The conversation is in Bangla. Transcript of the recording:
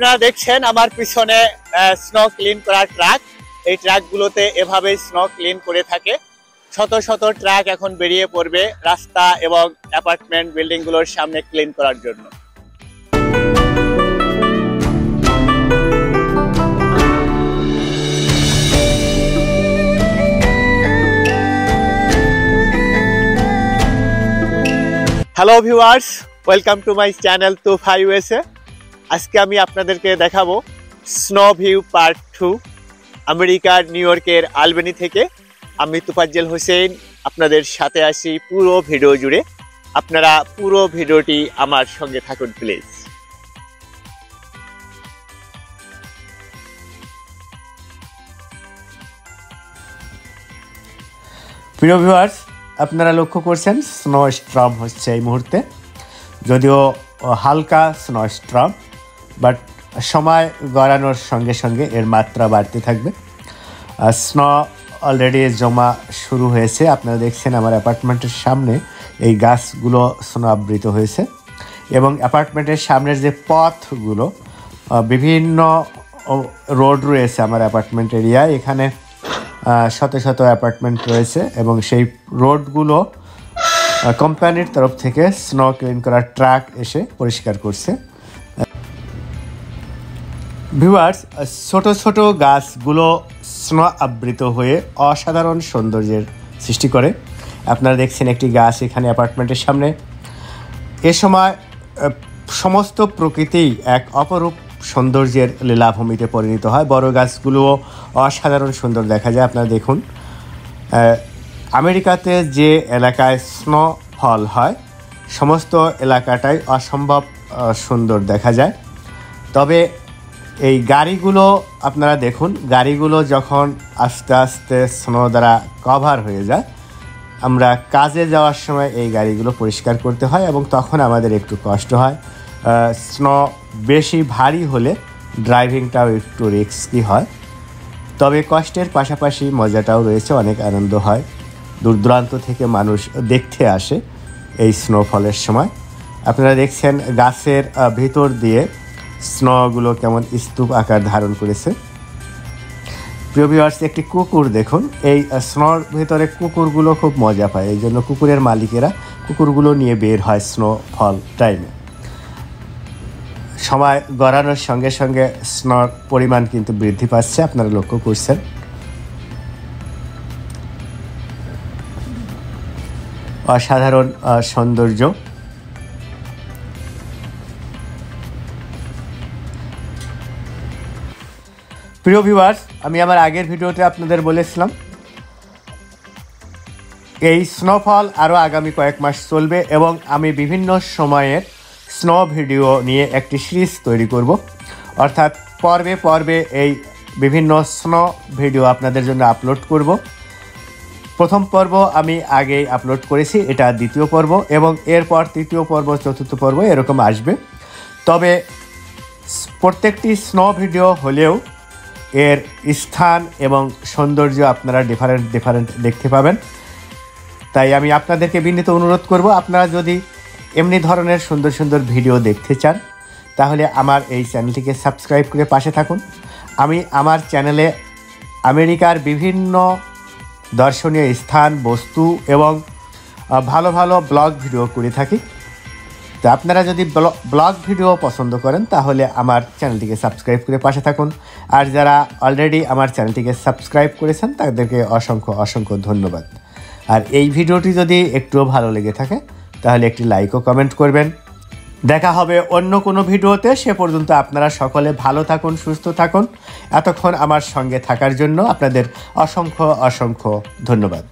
আপনারা দেখছেন আমার পিছনে স্নো ক্লিন করার ট্রাক। এই ট্রাকগুলোতে এভাবে স্নো ক্লিন করে থাকে। শত শত ট্রাক এখন বেরিয়ে পড়বে রাস্তা এবং অ্যাপার্টমেন্ট বিল্ডিং গুলোর সামনে ক্লিন করার জন্য। Hello viewers, welcome to my channel Tufa USA. আজকে আমি আপনাদেরকে দেখাবো স্নো ভিউ পার্ট 2 আমেরিকার নিউ ইয়র্কের আলবেনি থেকে। আমি তুফাজ্জেল হোসেন আপনাদের সাথে আসি পুরো ভিডিও জুড়ে। আপনারা পুরো ভিডিওটি আমার সঙ্গে থাকুন প্লিজ। প্রিয় ভিউয়ার্স, আপনারা লক্ষ্য করছেন স্নো স্ট্রম হচ্ছে এই মুহূর্তে, যদিও হালকা স্নো স্ট্রম, বাট সময় গড়ানোর সঙ্গে সঙ্গে এর মাত্রা বাড়তে থাকবে। স্নো অলরেডি জমা শুরু হয়েছে। আপনারা দেখছেন আমার অ্যাপার্টমেন্টের সামনে এই গাছগুলো স্নো আবৃত হয়েছে এবং অ্যাপার্টমেন্টের সামনের যে পথগুলো, বিভিন্ন রোড রয়েছে আমার অ্যাপার্টমেন্ট এরিয়ায়। এখানে শত শত অ্যাপার্টমেন্ট রয়েছে এবং সেই রোডগুলো কোম্পানির তরফ থেকে স্নো ক্লিন করার ট্রাক এসে পরিষ্কার করছে। ভিউয়ার্স, ছোট ছোট গাছগুলো স্নো আবৃত হয়ে অসাধারণ সৌন্দর্যের সৃষ্টি করে। আপনারা দেখছেন একটি গাছ এখানে অ্যাপার্টমেন্টের সামনে। এ সময় সমস্ত প্রকৃতি এক অপরূপ সৌন্দর্যের লীলাভূমিতে পরিণত হয়। বড় গাছগুলোও অসাধারণ সুন্দর দেখা যায়। আপনারা দেখুন, আমেরিকাতে যে এলাকায় স্নোফল হয় সমস্ত এলাকাটাই অসম্ভব সুন্দর দেখা যায়। তবে এই গাড়িগুলো আপনারা দেখুন, গাড়িগুলো যখন আস্তে আস্তে স্নো দ্বারা কভার হয়ে যায়, আমরা কাজে যাওয়ার সময় এই গাড়িগুলো পরিষ্কার করতে হয় এবং তখন আমাদের একটু কষ্ট হয়। স্নো বেশি ভারী হলে ড্রাইভিংটাও একটু রিস্কি হয়। তবে কষ্টের পাশাপাশি মজাটাও রয়েছে, অনেক আনন্দ হয়। দূর দূরান্ত থেকে মানুষ দেখতে আসে এই স্নোফলের সময়। আপনারা দেখছেন গাছের ভিতর দিয়ে স্নোগুলো কেমন স্তূপ আকার ধারণ করেছে। প্রিয় ভিউয়ার্স, একটি কুকুর দেখুন। এই স্নোর ভিতরে কুকুরগুলো খুব মজা পায়, এই জন্য কুকুরের মালিকেরা কুকুরগুলো নিয়ে বের হয় স্নোফল টাইমে। সময় গড়ানোর সঙ্গে সঙ্গে স্নোর পরিমাণ কিন্তু বৃদ্ধি পাচ্ছে, আপনারা লক্ষ্য করছেন। অসাধারণ সৌন্দর্য। প্রিয় ভিউয়ার্স, আমি আমার আগের ভিডিওতে আপনাদের বলেছিলাম এই স্নোফল আরও আগামী কয়েক মাস চলবে এবং আমি বিভিন্ন সময়ের স্নো ভিডিও নিয়ে একটি সিরিজ তৈরি করব। অর্থাৎ পর্বে পর্বে এই বিভিন্ন স্নো ভিডিও আপনাদের জন্য আপলোড করব। প্রথম পর্ব আমি আগেই আপলোড করেছি, এটা দ্বিতীয় পর্ব এবং এরপর তৃতীয় পর্ব, চতুর্থ পর্ব এরকম আসবে। তবে প্রত্যেকটি স্নো ভিডিও হলেও এর স্থান এবং সৌন্দর্য আপনারা ডিফারেন্ট দেখতে পাবেন। তাই আমি আপনাদেরকে বিনীত অনুরোধ করব, আপনারা যদি এমনি ধরনের সুন্দর সুন্দর ভিডিও দেখতে চান তাহলে আমার এই চ্যানেলটিকে সাবস্ক্রাইব করে পাশে থাকুন। আমি আমার চ্যানেলে আমেরিকার বিভিন্ন দর্শনীয় স্থান, বস্তু এবং ভালো ভালো ব্লগ ভিডিও করে থাকি। তো আপনারা যদি ব্লগ ভিডিও পছন্দ করেন তাহলে আমার চ্যানেলটিকে সাবস্ক্রাইব করে পাশে থাকুন। আর যারা অলরেডি আমার চ্যানেলটিকে সাবস্ক্রাইব করেছেন তাদেরকে অসংখ্য অসংখ্য ধন্যবাদ। আর এই ভিডিওটি যদি একটুও ভালো লেগে থাকে তাহলে একটি লাইক ও কমেন্ট করবেন। দেখা হবে অন্য কোনো ভিডিওতে। সে পর্যন্ত আপনারা সকলে ভালো থাকুন, সুস্থ থাকুন। এতক্ষণ আমার সঙ্গে থাকার জন্য আপনাদের অসংখ্য অসংখ্য ধন্যবাদ।